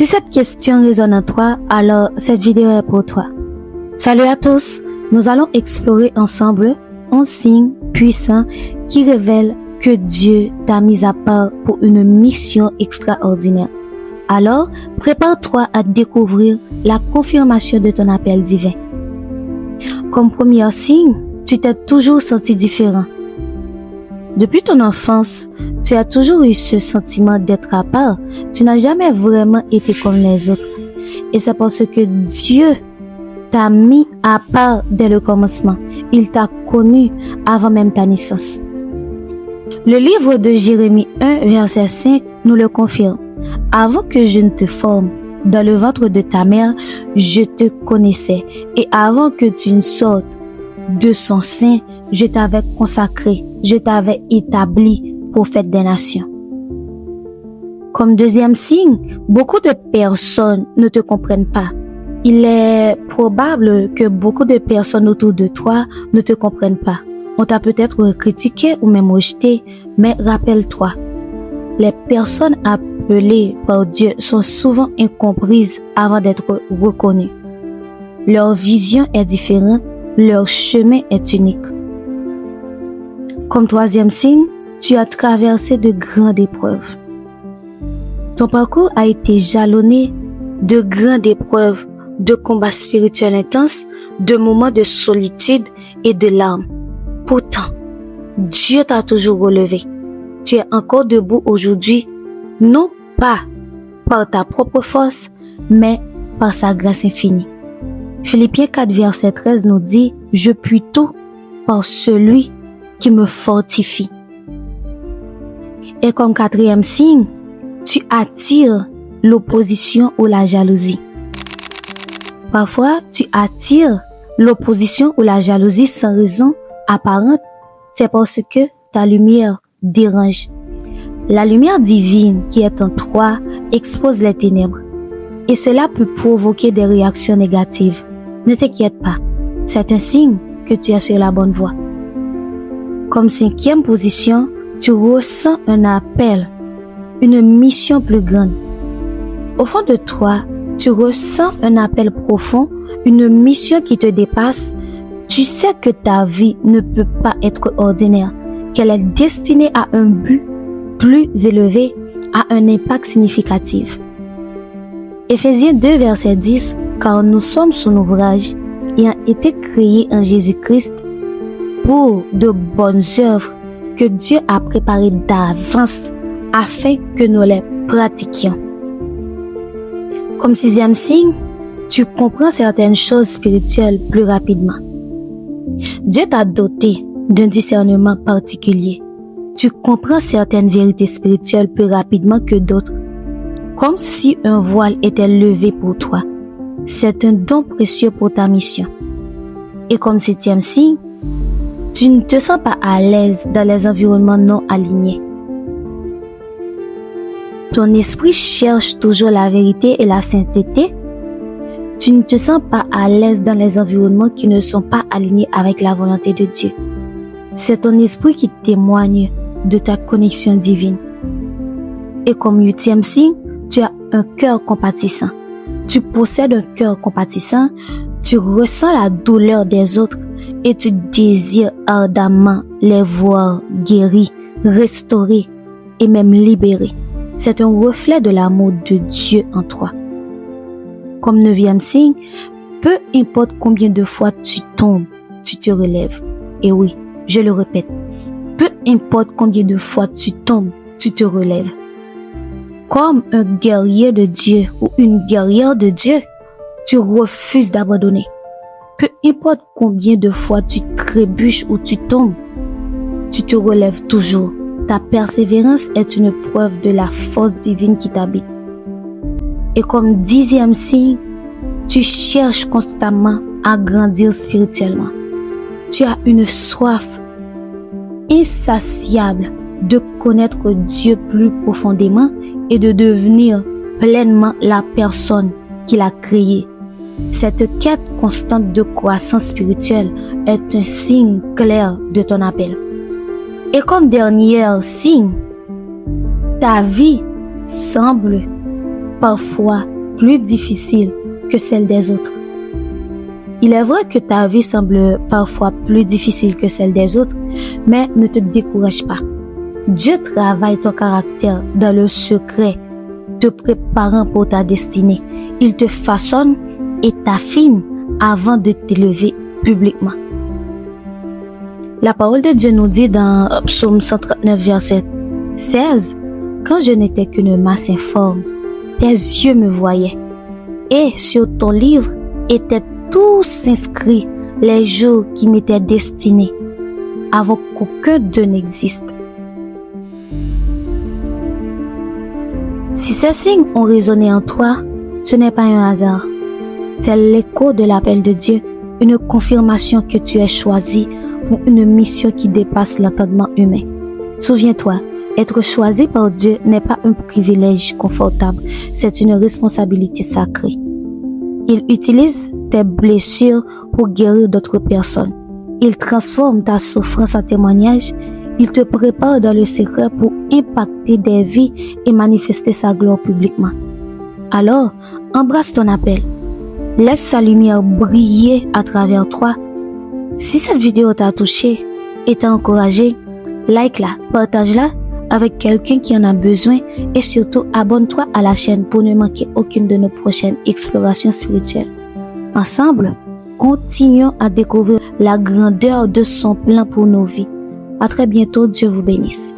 Si cette question résonne en toi, alors cette vidéo est pour toi. Salut à tous, nous allons explorer ensemble un signe puissant qui révèle que Dieu t'a mis à part pour une mission extraordinaire. Alors, prépare-toi à découvrir la confirmation de ton appel divin. Comme premier signe, tu t'es toujours senti différent. Depuis ton enfance, tu as toujours eu ce sentiment d'être à part. Tu n'as jamais vraiment été comme les autres. Et c'est parce que Dieu t'a mis à part dès le commencement. Il t'a connu avant même ta naissance. Le livre de Jérémie 1, verset 5 nous le confirme. Avant que je ne te forme dans le ventre de ta mère, je te connaissais. Et avant que tu ne sortes de son sein, je t'avais consacré, je t'avais établi prophète des nations. Comme deuxième signe, beaucoup de personnes ne te comprennent pas. Il est probable que beaucoup de personnes autour de toi ne te comprennent pas. On t'a peut-être critiqué ou même rejeté, mais rappelle-toi, les personnes appelées par Dieu sont souvent incomprises avant d'être reconnues. Leur vision est différente, leur chemin est unique. Comme troisième signe, tu as traversé de grandes épreuves. Ton parcours a été jalonné de grandes épreuves, de combats spirituels intenses, de moments de solitude et de larmes. Pourtant, Dieu t'a toujours relevé. Tu es encore debout aujourd'hui, non pas par ta propre force, mais par sa grâce infinie. Philippiens 4, verset 13 nous dit « Je puis tout par celui qui me fortifie ». Et comme quatrième signe, tu attires l'opposition ou la jalousie. Parfois, tu attires l'opposition ou la jalousie sans raison apparente. C'est parce que ta lumière dérange. La lumière divine qui est en toi expose les ténèbres. Et cela peut provoquer des réactions négatives. Ne t'inquiète pas, c'est un signe que tu es sur la bonne voie. Comme cinquième position, tu ressens un appel, une mission plus grande. Au fond de toi, tu ressens un appel profond, une mission qui te dépasse. Tu sais que ta vie ne peut pas être ordinaire, qu'elle est destinée à un but plus élevé, à un impact significatif. Éphésiens 2, verset 10, car nous sommes son ouvrage ayant été créés en Jésus-Christ pour de bonnes œuvres que Dieu a préparées d'avance afin que nous les pratiquions. Comme sixième signe, tu comprends certaines choses spirituelles plus rapidement. Dieu t'a doté d'un discernement particulier. Tu comprends certaines vérités spirituelles plus rapidement que d'autres, comme si un voile était levé pour toi. C'est un don précieux pour ta mission. Et comme septième signe, tu ne te sens pas à l'aise dans les environnements non alignés. Ton esprit cherche toujours la vérité et la sainteté. Tu ne te sens pas à l'aise dans les environnements qui ne sont pas alignés avec la volonté de Dieu. C'est ton esprit qui témoigne de ta connexion divine. Et comme huitième signe, tu as un cœur compatissant. Tu possèdes un cœur compatissant, tu ressens la douleur des autres et tu désires ardemment les voir guéris, restaurés et même libérés. C'est un reflet de l'amour de Dieu en toi. Comme neuvième signe, peu importe combien de fois tu tombes, tu te relèves. Et oui, je le répète, peu importe combien de fois tu tombes, tu te relèves. Comme un guerrier de Dieu ou une guerrière de Dieu, tu refuses d'abandonner. Peu importe combien de fois tu trébuches ou tu tombes, tu te relèves toujours. Ta persévérance est une preuve de la force divine qui t'habite. Et comme dixième signe, tu cherches constamment à grandir spirituellement. Tu as une soif insatiable de connaître Dieu plus profondément et de devenir pleinement la personne qu'il a créée. Cette quête constante de croissance spirituelle est un signe clair de ton appel. Et comme dernier signe, ta vie semble parfois plus difficile que celle des autres. Il est vrai que ta vie semble parfois plus difficile que celle des autres, mais ne te décourage pas. Dieu travaille ton caractère dans le secret, te préparant pour ta destinée. Il te façonne et t'affine avant de t'élever publiquement. La parole de Dieu nous dit dans Psaume 139, verset 16, « Quand je n'étais qu'une masse informe, tes yeux me voyaient, et sur ton livre étaient tous inscrits les jours qui m'étaient destinés, avant qu'aucun d'eux n'existe. » Si ces signes ont résonné en toi, ce n'est pas un hasard. C'est l'écho de l'appel de Dieu, une confirmation que tu es choisi pour une mission qui dépasse l'entendement humain. Souviens-toi, être choisi par Dieu n'est pas un privilège confortable, c'est une responsabilité sacrée. Il utilise tes blessures pour guérir d'autres personnes. Il transforme ta souffrance en témoignage. Il te prépare dans le secret pour impacter des vies et manifester sa gloire publiquement. Alors, embrasse ton appel. Laisse sa lumière briller à travers toi. Si cette vidéo t'a touché et t'a encouragé, like-la, partage-la avec quelqu'un qui en a besoin et surtout abonne-toi à la chaîne pour ne manquer aucune de nos prochaines explorations spirituelles. Ensemble, continuons à découvrir la grandeur de son plan pour nos vies. À très bientôt, Dieu vous bénisse.